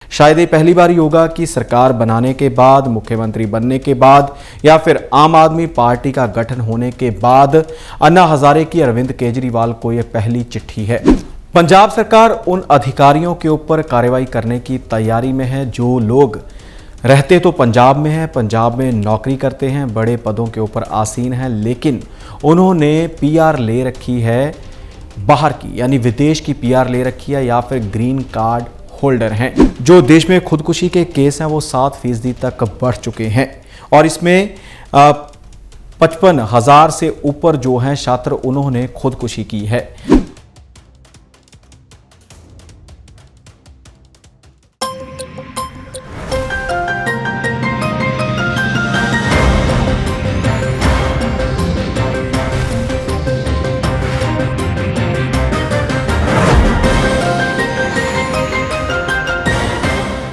शायद ये पहली बार ही होगा कि सरकार बनाने के बाद, मुख्यमंत्री बनने के बाद या फिर आम आदमी पार्टी का गठन होने के बाद अन्ना हजारे की अरविंद केजरीवाल को यह पहली चिट्ठी है। पंजाब सरकार उन अधिकारियों के ऊपर कार्रवाई करने की तैयारी में है जो लोग रहते तो पंजाब में हैं, पंजाब में नौकरी करते हैं, बड़े पदों के ऊपर आसीन हैं, लेकिन उन्होंने पीआर ले रखी है बाहर की, यानी विदेश की पीआर ले रखी है या फिर ग्रीन कार्ड होल्डर हैं। जो देश में खुदकुशी के केस हैं वो 7% तक बढ़ चुके हैं और इसमें 55,000 से ऊपर जो हैं छात्र उन्होंने खुदकुशी की है।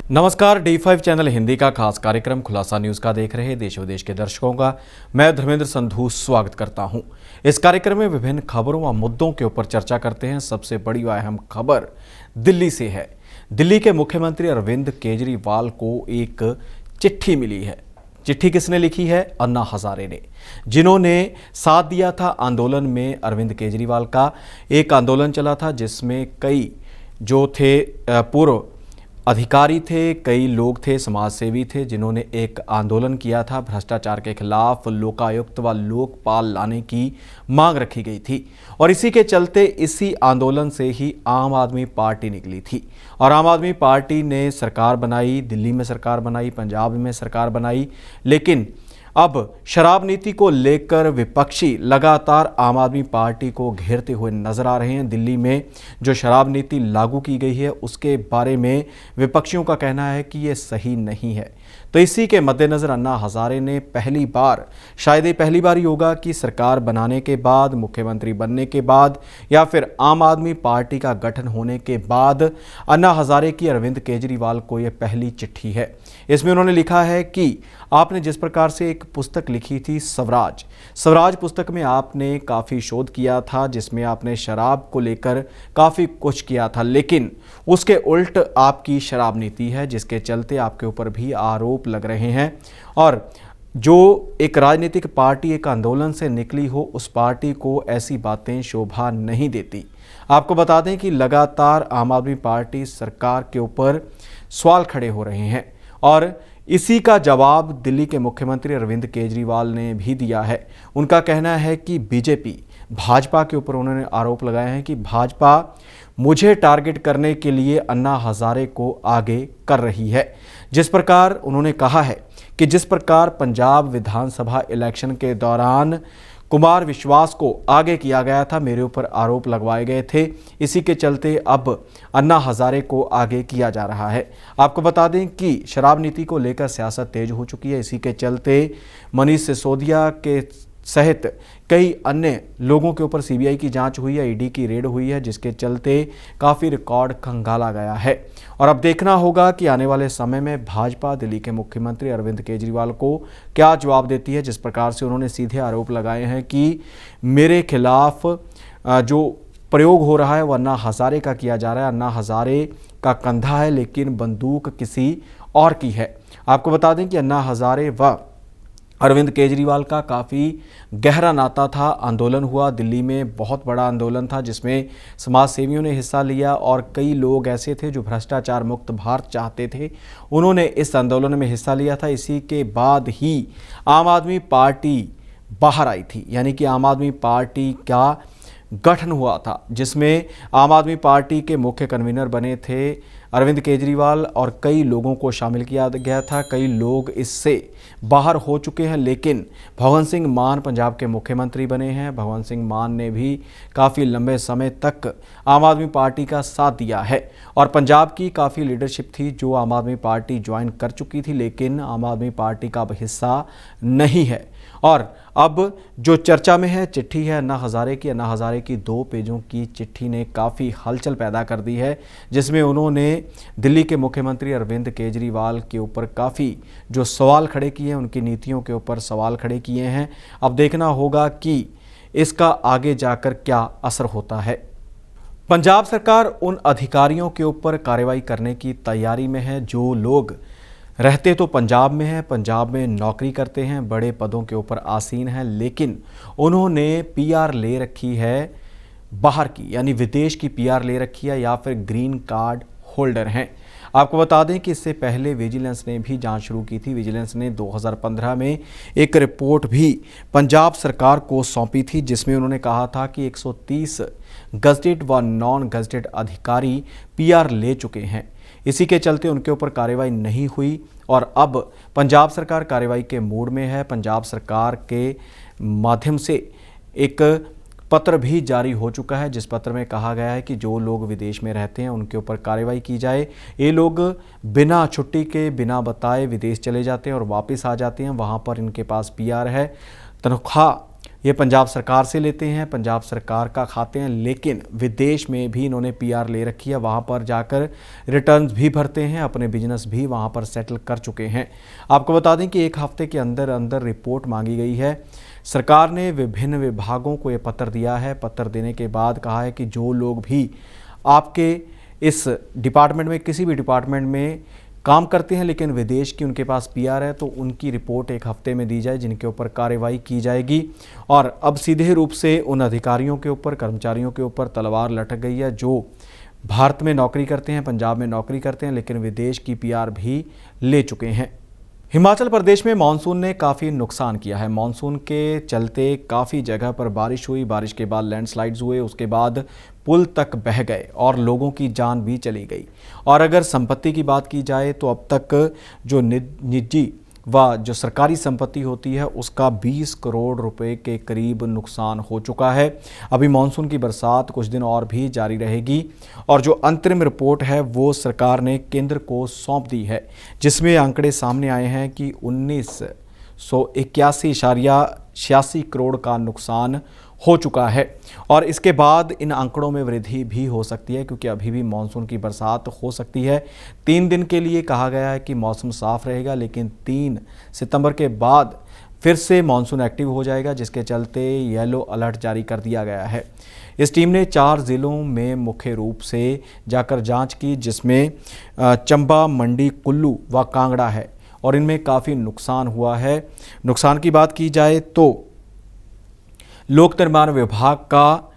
नमस्कार, D5 चैनल हिंदी का खास कार्यक्रम खुलासा न्यूज़ का देख रहे देश विदेश के दर्शकों का मैं धर्मेंद्र संधू स्वागत करता हूं। इस कार्यक्रम में विभिन्न खबरों व मुद्दों के ऊपर चर्चा करते हैं। सबसे बड़ी व अहम खबर दिल्ली से है। दिल्ली के मुख्यमंत्री अरविंद केजरीवाल को एक चिट्ठी मिली है। चिट्ठी किसने लिखी है? अन्ना हजारे ने, जिन्होंने साथ दिया था आंदोलन में। अरविंद केजरीवाल का एक आंदोलन चला था जिसमें कई जो थे पूर्व अधिकारी थे, कई लोग थे, समाजसेवी थे, जिन्होंने एक आंदोलन किया था। भ्रष्टाचार के खिलाफ लोकायुक्त व लोकपाल लाने की मांग रखी गई थी और इसी के चलते इसी आंदोलन से ही आम आदमी पार्टी निकली थी और आम आदमी पार्टी ने सरकार बनाई, दिल्ली में सरकार बनाई, पंजाब में सरकार बनाई। लेकिन अब शराब नीति को लेकर विपक्षी लगातार आम आदमी पार्टी को घेरते हुए नजर आ रहे हैं। दिल्ली में जो शराब नीति लागू की गई है उसके बारे में विपक्षियों का कहना है कि ये सही नहीं है। तो इसी के मद्देनज़र अन्ना हजारे ने पहली बार, शायद ये पहली बार ही होगा कि सरकार बनाने के बाद, मुख्यमंत्री बनने के बाद या फिर आम आदमी पार्टी का गठन होने के बाद अन्ना हजारे की अरविंद केजरीवाल को यह पहली चिट्ठी है। इसमें उन्होंने लिखा है कि आपने जिस प्रकार से एक पुस्तक लिखी थी स्वराज पुस्तक में आपने काफ़ी शोध किया था, जिसमें आपने शराब को लेकर काफ़ी कुछ किया था, लेकिन उसके उल्ट आपकी शराब नीति है जिसके चलते आपके ऊपर भी आरोप लग रहे हैं। और जो एक राजनीतिक पार्टी एक आंदोलन से निकली हो उस पार्टी को ऐसी बातें शोभा नहीं देती। आपको बता दें कि लगातार आम आदमी पार्टी सरकार के ऊपर सवाल खड़े हो रहे हैं और इसी का जवाब दिल्ली के मुख्यमंत्री अरविंद केजरीवाल ने भी दिया है। उनका कहना है कि बीजेपी, भाजपा के ऊपर उन्होंने आरोप लगाए हैं कि भाजपा मुझे टारगेट करने के लिए अन्ना हजारे को आगे कर रही है। जिस प्रकार उन्होंने कहा है कि जिस प्रकार पंजाब विधानसभा इलेक्शन के दौरान कुमार विश्वास को आगे किया गया था, मेरे ऊपर आरोप लगवाए गए थे, इसी के चलते अब अन्ना हजारे को आगे किया जा रहा है। आपको बता दें कि शराब नीति को लेकर सियासत तेज हो चुकी है। इसी के चलते मनीष सिसोदिया के सहित कई अन्य लोगों के ऊपर सीबीआई की जांच हुई है, ईडी की रेड हुई है, जिसके चलते काफ़ी रिकॉर्ड खंगाला गया है। और अब देखना होगा कि आने वाले समय में भाजपा दिल्ली के मुख्यमंत्री अरविंद केजरीवाल को क्या जवाब देती है। जिस प्रकार से उन्होंने सीधे आरोप लगाए हैं कि मेरे खिलाफ जो प्रयोग हो रहा है वह अन्ना हजारे का किया जा रहा है, अन्ना हजारे का कंधा है लेकिन बंदूक किसी और की है। आपको बता दें कि अन्ना हजारे व अरविंद केजरीवाल का काफ़ी गहरा नाता था। आंदोलन हुआ दिल्ली में, बहुत बड़ा आंदोलन था जिसमें समाज सेवियों ने हिस्सा लिया और कई लोग ऐसे थे जो भ्रष्टाचार मुक्त भारत चाहते थे, उन्होंने इस आंदोलन में हिस्सा लिया था। इसी के बाद ही आम आदमी पार्टी बाहर आई थी, यानी कि आम आदमी पार्टी का गठन हुआ था जिसमें आम आदमी पार्टी के मुख्य कन्वीनर बने थे अरविंद केजरीवाल और कई लोगों को शामिल किया गया था। कई लोग इससे बाहर हो चुके हैं, लेकिन भगवंत सिंह मान पंजाब के मुख्यमंत्री बने हैं। भगवंत सिंह मान ने भी काफ़ी लंबे समय तक आम आदमी पार्टी का साथ दिया है और पंजाब की काफ़ी लीडरशिप थी जो आम आदमी पार्टी ज्वाइन कर चुकी थी, लेकिन आम आदमी पार्टी का अब हिस्सा नहीं है। और अब जो चर्चा में है चिट्ठी है अन्ना हजारे की। अन्ना हजारे की 2 पेजों की चिट्ठी ने काफ़ी हलचल पैदा कर दी है, जिसमें उन्होंने दिल्ली के मुख्यमंत्री अरविंद केजरीवाल के ऊपर काफ़ी जो सवाल खड़े किए हैं, उनकी नीतियों के ऊपर सवाल खड़े किए हैं। अब देखना होगा कि इसका आगे जाकर क्या असर होता है। पंजाब सरकार उन अधिकारियों के ऊपर कार्रवाई करने की तैयारी में है जो लोग रहते तो पंजाब में हैं, पंजाब में नौकरी करते हैं, बड़े पदों के ऊपर आसीन हैं, लेकिन उन्होंने पीआर ले रखी है बाहर की, यानी विदेश की पीआर ले रखी है या फिर ग्रीन कार्ड होल्डर हैं। आपको बता दें कि इससे पहले विजिलेंस ने भी जांच शुरू की थी। विजिलेंस ने 2015 में एक रिपोर्ट भी पंजाब सरकार को सौंपी थी, जिसमें उन्होंने कहा था कि 130 गजटेड व नॉन गजटेड अधिकारी पीआर ले चुके हैं। इसी के चलते उनके ऊपर कार्रवाई नहीं हुई और अब पंजाब सरकार कार्रवाई के मूड में है। पंजाब सरकार के माध्यम से एक पत्र भी जारी हो चुका है, जिस पत्र में कहा गया है कि जो लोग विदेश में रहते हैं उनके ऊपर कार्रवाई की जाए। ये लोग बिना छुट्टी के, बिना बताए विदेश चले जाते हैं और वापस आ जाते हैं। वहाँ पर इनके पास पीआर है, तनख्वाह ये पंजाब सरकार से लेते हैं, पंजाब सरकार का खाते हैं, लेकिन विदेश में भी इन्होंने पीआर ले रखी है। वहाँ पर जाकर रिटर्न्स भी भरते हैं, अपने बिजनेस भी वहाँ पर सेटल कर चुके हैं। आपको बता दें कि एक हफ्ते के अंदर अंदर रिपोर्ट मांगी गई है। सरकार ने विभिन्न विभागों को ये पत्र दिया है। पत्र देने के बाद कहा है कि जो लोग भी आपके इस डिपार्टमेंट में, किसी भी डिपार्टमेंट में काम करते हैं लेकिन विदेश की उनके पास पीआर है, तो उनकी रिपोर्ट एक हफ्ते में दी जाए, जिनके ऊपर कार्रवाई की जाएगी। और अब सीधे रूप से उन अधिकारियों के ऊपर, कर्मचारियों के ऊपर तलवार लटक गई है जो भारत में नौकरी करते हैं, पंजाब में नौकरी करते हैं, लेकिन विदेश की पीआर भी ले चुके हैं। हिमाचल प्रदेश में मानसून ने काफ़ी नुकसान किया है। मानसून के चलते काफ़ी जगह पर बारिश हुई, बारिश के बाद लैंडस्लाइड्स हुए, उसके बाद पुल तक बह गए और लोगों की जान भी चली गई। और अगर संपत्ति की बात की जाए तो अब तक जो निजी व जो सरकारी संपत्ति होती है उसका 20 करोड़ रुपए के करीब नुकसान हो चुका है। अभी मानसून की बरसात कुछ दिन और भी जारी रहेगी और जो अंतरिम रिपोर्ट है वो सरकार ने केंद्र को सौंप दी है, जिसमें आंकड़े सामने आए हैं कि 1981.86 करोड़ का नुकसान हो चुका है। और इसके बाद इन आंकड़ों में वृद्धि भी हो सकती है, क्योंकि अभी भी मानसून की बरसात हो सकती है। 3 दिन के लिए कहा गया है कि मौसम साफ रहेगा, लेकिन 3 सितंबर के बाद फिर से मानसून एक्टिव हो जाएगा, जिसके चलते येलो अलर्ट जारी कर दिया गया है। इस टीम ने 4 ज़िलों में मुख्य रूप से जाकर जांच की, जिसमें चंबा, मंडी, कुल्लू व कांगड़ा है और इनमें काफ़ी नुकसान हुआ है। नुकसान की बात की जाए तो लोक निर्माण विभाग का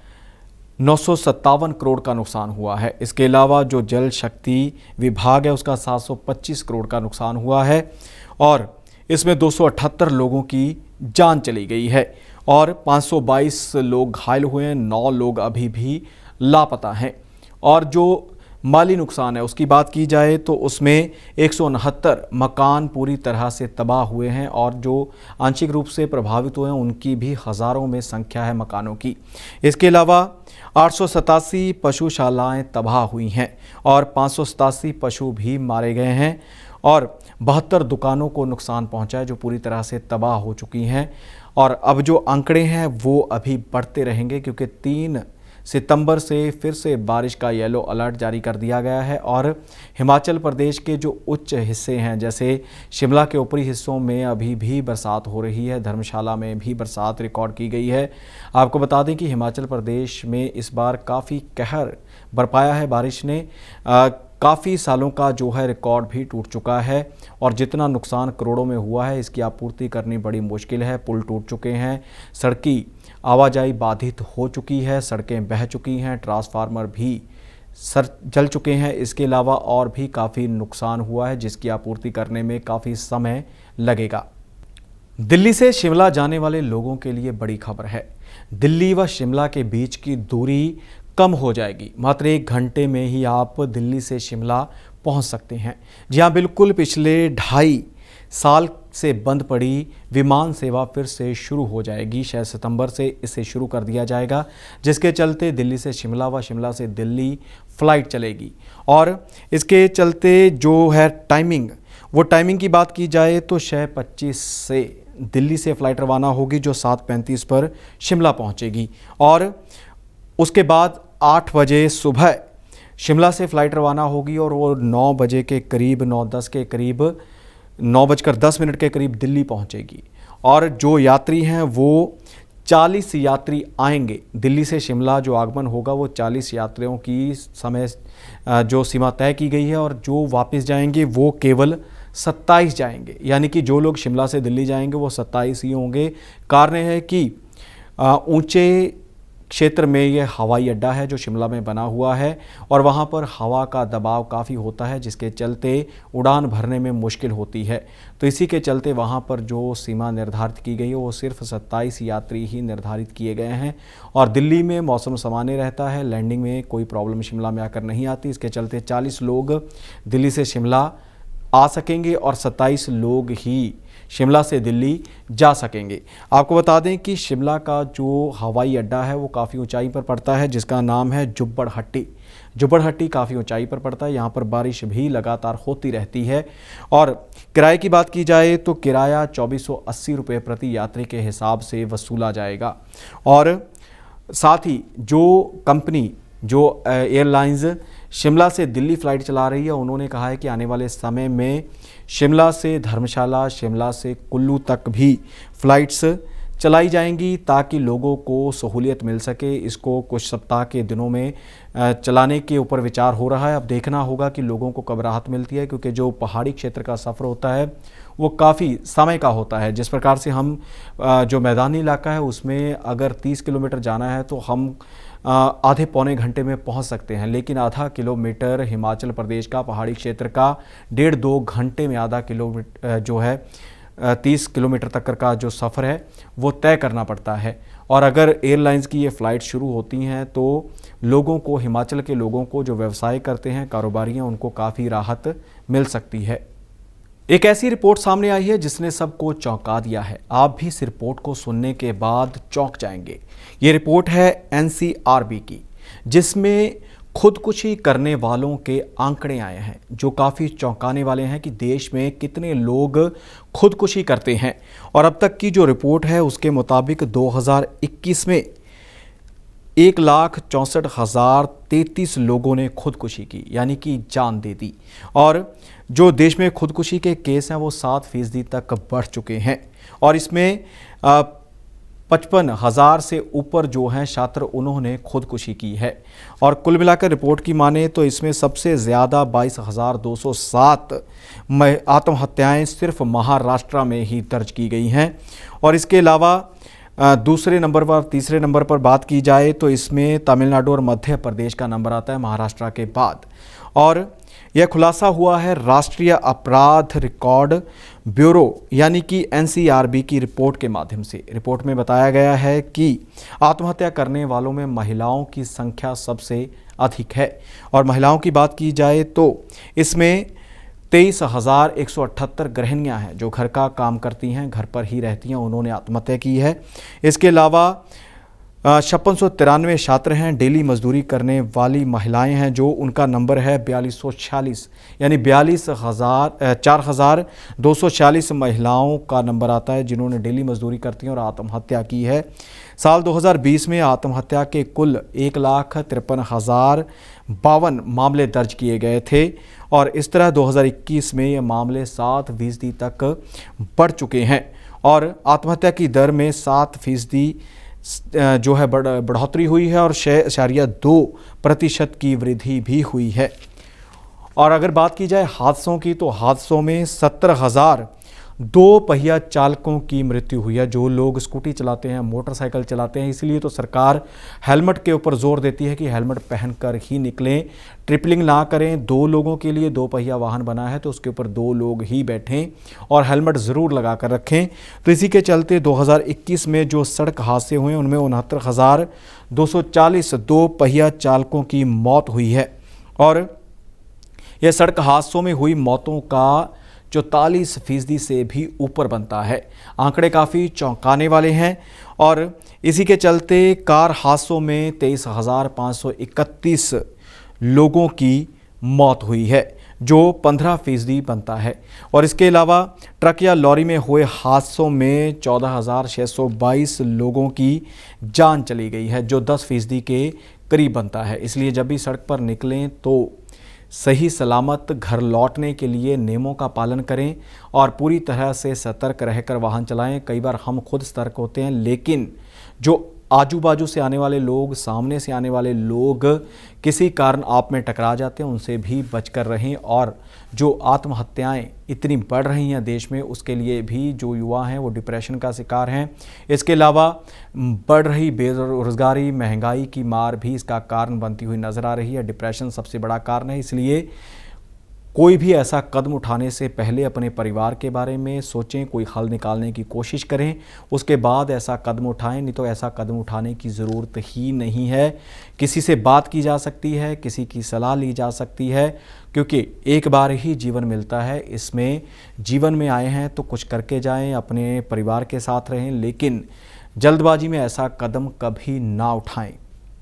957 करोड़ का नुकसान हुआ है। इसके अलावा जो जल शक्ति विभाग है उसका 725 करोड़ का नुकसान हुआ है और इसमें 278 लोगों की जान चली गई है और 522 लोग घायल हुए हैं, 9 लोग अभी भी लापता हैं। और जो माली नुकसान है उसकी बात की जाए तो उसमें 169 मकान पूरी तरह से तबाह हुए हैं और जो आंशिक रूप से प्रभावित हुए हैं उनकी भी हज़ारों में संख्या है मकानों की। इसके अलावा 887 पशुशालाएं तबाह हुई हैं और 587 पशु भी मारे गए हैं और 72 दुकानों को नुकसान पहुंचा है जो पूरी तरह से तबाह हो चुकी हैं। और अब जो आंकड़े हैं वो अभी बढ़ते रहेंगे, क्योंकि 3 सितंबर से फिर से बारिश का येलो अलर्ट जारी कर दिया गया है और हिमाचल प्रदेश के जो उच्च हिस्से हैं, जैसे शिमला के ऊपरी हिस्सों में अभी भी बरसात हो रही है, धर्मशाला में भी बरसात रिकॉर्ड की गई है। आपको बता दें कि हिमाचल प्रदेश में इस बार काफ़ी कहर बरपाया है बारिश ने। काफ़ी सालों का जो है रिकॉर्ड भी टूट चुका है और जितना नुकसान करोड़ों में हुआ है इसकी आपूर्ति करनी बड़ी मुश्किल है। पुल टूट चुके हैं, सड़की आवाजाही बाधित हो चुकी है, सड़कें बह चुकी हैं, ट्रांसफार्मर भी जल चुके हैं। इसके अलावा और भी काफ़ी नुकसान हुआ है जिसकी आपूर्ति करने में काफ़ी समय लगेगा। दिल्ली से शिमला जाने वाले लोगों के लिए बड़ी खबर है। दिल्ली व शिमला के बीच की दूरी कम हो जाएगी। मात्र 1 घंटे में ही आप दिल्ली से शिमला पहुंच सकते हैं। जी हाँ, बिल्कुल पिछले 2.5 साल से बंद पड़ी विमान सेवा फिर से शुरू हो जाएगी। 6 सितंबर से इसे शुरू कर दिया जाएगा, जिसके चलते दिल्ली से शिमला व शिमला से दिल्ली फ़्लाइट चलेगी। और इसके चलते जो है टाइमिंग की बात की जाए तो 6:25 से दिल्ली से फ़्लाइट रवाना होगी जो 7:35 पर शिमला पहुंचेगी और उसके बाद 8 बजे सुबह शिमला से फ़्लाइट रवाना होगी और वो 9 बजे के करीब, 9:10 के करीब, 9:10 के करीब दिल्ली पहुंचेगी। और जो यात्री हैं वो 40 यात्री आएंगे। दिल्ली से शिमला जो आगमन होगा वो 40 यात्रियों की समय जो सीमा तय की गई है, और जो वापस जाएंगे वो केवल 27 जाएंगे। यानी कि जो लोग शिमला से दिल्ली जाएंगे वो 27 ही होंगे। कारण है कि ऊंचे क्षेत्र में यह हवाई अड्डा है जो शिमला में बना हुआ है, और वहां पर हवा का दबाव काफ़ी होता है, जिसके चलते उड़ान भरने में मुश्किल होती है। तो इसी के चलते वहां पर जो सीमा निर्धारित की गई है वो सिर्फ 27 यात्री ही निर्धारित किए गए हैं। और दिल्ली में मौसम सामान्य रहता है, लैंडिंग में कोई प्रॉब्लम शिमला में आकर नहीं आती। इसके चलते 40 लोग दिल्ली से शिमला आ सकेंगे और 27 लोग ही शिमला से दिल्ली जा सकेंगे। आपको बता दें कि शिमला का जो हवाई अड्डा है वो काफ़ी ऊंचाई पर पड़ता है, जिसका नाम है जुब्बड़हट्टी। जुब्बड़हट्टी काफ़ी ऊंचाई पर पड़ता है, यहाँ पर बारिश भी लगातार होती रहती है। और किराए की बात की जाए तो किराया 2480 रुपये प्रति यात्री के हिसाब से वसूला जाएगा। और साथ ही जो कंपनी जो एयरलाइंस शिमला से दिल्ली फ़्लाइट चला रही है, उन्होंने कहा है कि आने वाले समय में शिमला से धर्मशाला, शिमला से कुल्लू तक भी फ़्लाइट्स चलाई जाएंगी ताकि लोगों को सहूलियत मिल सके। इसको कुछ सप्ताह के दिनों में चलाने के ऊपर विचार हो रहा है। अब देखना होगा कि लोगों को कब राहत मिलती है, क्योंकि जो पहाड़ी क्षेत्र का सफ़र होता है वो काफ़ी समय का होता है। जिस प्रकार से हम जो मैदानी इलाका है उसमें अगर 30 किलोमीटर जाना है तो हम आधे पौने घंटे में पहुंच सकते हैं, लेकिन आधा किलोमीटर हिमाचल प्रदेश का पहाड़ी क्षेत्र का 1.5-2 घंटे में आधा किलोमीटर जो है 30 किलोमीटर तक का जो सफ़र है वो तय करना पड़ता है। और अगर एयरलाइंस की ये फ़्लाइट शुरू होती हैं तो लोगों को, हिमाचल के लोगों को जो व्यवसाय करते हैं, कारोबारी हैं, उनको काफ़ी राहत मिल सकती है। एक ऐसी रिपोर्ट सामने आई है जिसने सबको चौंका दिया है। आप भी इस रिपोर्ट को सुनने के बाद चौंक जाएंगे। ये रिपोर्ट है एनसीआरबी की, जिसमें खुदकुशी करने वालों के आंकड़े आए हैं जो काफ़ी चौंकाने वाले हैं कि देश में कितने लोग खुदकुशी करते हैं। और अब तक की जो रिपोर्ट है उसके मुताबिक 2021 में 1,64,033 लोगों ने खुदकुशी की, यानी कि जान दे दी। और जो देश में खुदकुशी के केस हैं वो 7% तक बढ़ चुके हैं, और इसमें 55,000 से ऊपर जो हैं छात्र, उन्होंने खुदकुशी की है। और कुल मिलाकर रिपोर्ट की माने तो इसमें सबसे ज़्यादा 22,207 आत्महत्याएं सिर्फ महाराष्ट्र में ही दर्ज की गई हैं। और इसके अलावा दूसरे नंबर पर, तीसरे नंबर पर बात की जाए तो इसमें तमिलनाडु और मध्य प्रदेश का नंबर आता है महाराष्ट्र के बाद। और यह खुलासा हुआ है राष्ट्रीय अपराध रिकॉर्ड ब्यूरो यानी कि एनसीआरबी की रिपोर्ट के माध्यम से। रिपोर्ट में बताया गया है कि आत्महत्या करने वालों में महिलाओं की संख्या सबसे अधिक है। और महिलाओं की बात की जाए तो इसमें 23,178 गृहिणियां हैं जो घर का काम करती हैं, घर पर ही रहती हैं, उन्होंने आत्महत्या की है। इसके अलावा 5693 छात्र हैं, डेली मजदूरी करने वाली महिलाएं हैं जो उनका नंबर है 4246, यानी 4,246 महिलाओं का नंबर आता है जिन्होंने डेली मजदूरी करती हैं और आत्महत्या की है। साल 2020 में आत्महत्या के कुल 1,53,052 मामले दर्ज किए गए थे, और इस तरह 2021 में ये मामले 7% तक बढ़ चुके हैं। और आत्महत्या की दर में 7% जो है बढ़ोतरी हुई है, और 6.2% की वृद्धि भी हुई है। और अगर बात की जाए हादसों की तो हादसों में 17,002 पहिया चालकों की मृत्यु हुई है। जो लोग स्कूटी चलाते हैं, मोटरसाइकिल चलाते हैं, इसलिए तो सरकार हेलमेट के ऊपर जोर देती है कि हेलमेट पहनकर ही निकलें, ट्रिपलिंग ना करें। 2 लोगों के लिए 2 पहिया वाहन बना है तो उसके ऊपर 2 लोग ही बैठें और हेलमेट ज़रूर लगा कर रखें। तो इसी के चलते 2021 में जो सड़क हादसे हुए उनमें 69,240 2 पहिया चालकों की मौत हुई है। और यह सड़क हादसों में हुई मौतों का 44% से भी ऊपर बनता है। आंकड़े काफ़ी चौंकाने वाले हैं। और इसी के चलते कार हादसों में 23,531 लोगों की मौत हुई है जो 15% बनता है। और इसके अलावा ट्रक या लॉरी में हुए हादसों में 14,622 लोगों की जान चली गई है जो 10% के करीब बनता है। इसलिए जब भी सड़क पर निकलें तो सही सलामत घर लौटने के लिए नियमों का पालन करें और पूरी तरह से सतर्क रहकर वाहन चलाएं। कई बार हम खुद सतर्क होते हैं, लेकिन जो आजू बाजू से आने वाले लोग, सामने से आने वाले लोग किसी कारण आप में टकरा जाते हैं, उनसे भी बचकर रहें। और जो आत्महत्याएं इतनी बढ़ रही हैं देश में, उसके लिए भी जो युवा हैं वो डिप्रेशन का शिकार हैं। इसके अलावा बढ़ रही बेरोजगारी, महंगाई की मार भी इसका कारण बनती हुई नज़र आ रही है। डिप्रेशन सबसे बड़ा कारण है, इसलिए कोई भी ऐसा कदम उठाने से पहले अपने परिवार के बारे में सोचें, कोई हल निकालने की कोशिश करें, उसके बाद ऐसा कदम उठाएं। नहीं तो ऐसा कदम उठाने की ज़रूरत ही नहीं है। किसी से बात की जा सकती है, किसी की सलाह ली जा सकती है, क्योंकि एक बार ही जीवन मिलता है। इसमें जीवन में आए हैं तो कुछ करके जाएं, अपने परिवार के साथ रहें, लेकिन जल्दबाजी में ऐसा कदम कभी ना उठाएं।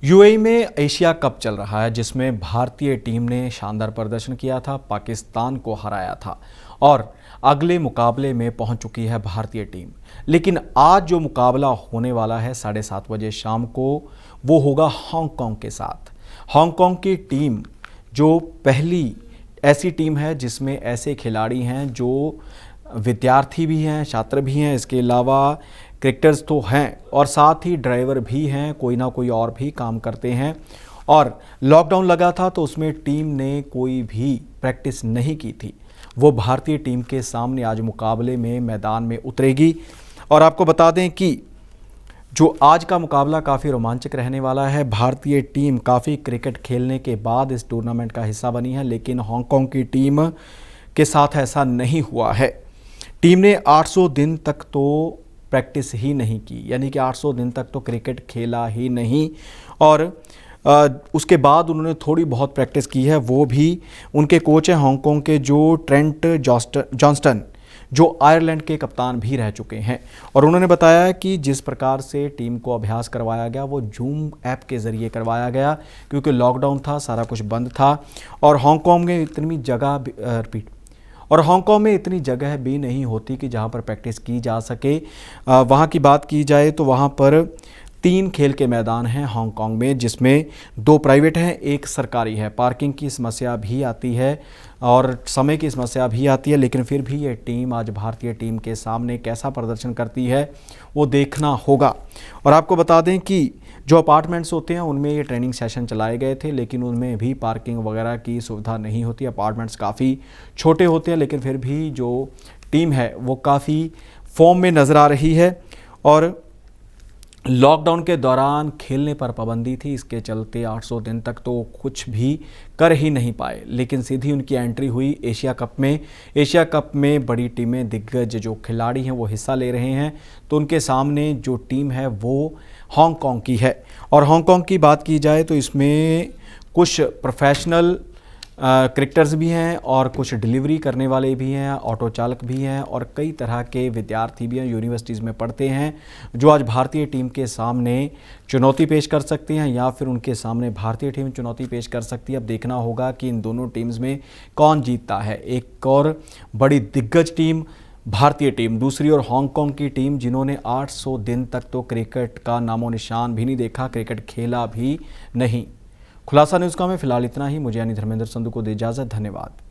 यूएई में एशिया कप चल रहा है, जिसमें भारतीय टीम ने शानदार प्रदर्शन किया था, पाकिस्तान को हराया था और अगले मुकाबले में पहुंच चुकी है भारतीय टीम। लेकिन आज जो मुकाबला होने वाला है 7:30 बजे शाम को, वो होगा हांगकांग के साथ। हांगकांग की टीम जो पहली ऐसी टीम है जिसमें ऐसे खिलाड़ी हैं जो विद्यार्थी भी हैं, छात्र भी हैं, इसके अलावा क्रिकेटर्स तो हैं और साथ ही ड्राइवर भी हैं, कोई ना कोई और भी काम करते हैं। और लॉकडाउन लगा था तो उसमें टीम ने कोई भी प्रैक्टिस नहीं की थी। वो भारतीय टीम के सामने आज मुकाबले में मैदान में उतरेगी। और आपको बता दें कि जो आज का मुकाबला काफ़ी रोमांचक रहने वाला है। भारतीय टीम काफ़ी क्रिकेट खेलने के बाद इस टूर्नामेंट का हिस्सा बनी है, लेकिन हांगकांग की टीम के साथ ऐसा नहीं हुआ है। टीम ने 800 दिन तक तो प्रैक्टिस ही नहीं की, यानी कि 800 दिन तक तो क्रिकेट खेला ही नहीं। और उसके बाद उन्होंने थोड़ी बहुत प्रैक्टिस की है, वो भी उनके कोच हैं हांगकांग के जो ट्रेंट जॉनस्टन, जो आयरलैंड के कप्तान भी रह चुके हैं। और उन्होंने बताया कि जिस प्रकार से टीम को अभ्यास करवाया गया वो जूम ऐप के ज़रिए करवाया गया, क्योंकि लॉकडाउन था, सारा कुछ बंद था। और हांगकांग में इतनी जगह भी नहीं होती कि जहां पर प्रैक्टिस की जा सके। वहां की बात की जाए तो वहां पर 3 खेल के मैदान हैं हांगकांग में, जिसमें 2 प्राइवेट हैं, 1 सरकारी है। पार्किंग की समस्या भी आती है और समय की समस्या भी आती है, लेकिन फिर भी ये टीम आज भारतीय टीम के सामने कैसा प्रदर्शन करती है वो देखना होगा। और आपको बता दें कि जो अपार्टमेंट्स होते हैं उनमें ये ट्रेनिंग सेशन चलाए गए थे, लेकिन उनमें भी पार्किंग वगैरह की सुविधा नहीं होती। अपार्टमेंट्स काफ़ी छोटे होते हैं, लेकिन फिर भी जो टीम है वो काफ़ी फॉर्म में नज़र आ रही है। और लॉकडाउन के दौरान खेलने पर पाबंदी थी, इसके चलते 800 दिन तक तो कुछ भी कर ही नहीं पाए, लेकिन सीधी उनकी एंट्री हुई एशिया कप में। एशिया कप में बड़ी टीमें, दिग्गज जो खिलाड़ी हैं वो हिस्सा ले रहे हैं, तो उनके सामने जो टीम है वो हांगकांग की है। और हांगकांग की बात की जाए तो इसमें कुछ प्रोफेशनल क्रिकेटर्स भी हैं और कुछ डिलीवरी करने वाले भी हैं, ऑटो चालक भी हैं और कई तरह के विद्यार्थी भी हैं, यूनिवर्सिटीज़ में पढ़ते हैं, जो आज भारतीय टीम के सामने चुनौती पेश कर सकते हैं या फिर उनके सामने भारतीय टीम चुनौती पेश कर सकती है। अब देखना होगा कि इन दोनों टीम्स में कौन जीतता है। एक और बड़ी दिग्गज टीम भारतीय टीम, दूसरी ओर हांगकांग की टीम, जिन्होंने 800 दिन तक तो क्रिकेट का नामो निशान भी नहीं देखा, क्रिकेट खेला भी नहीं। खुलासा न्यूज़ का में फिलहाल इतना ही। मुझे यानी धर्मेंद्र संधू को दे इजाज़त। धन्यवाद।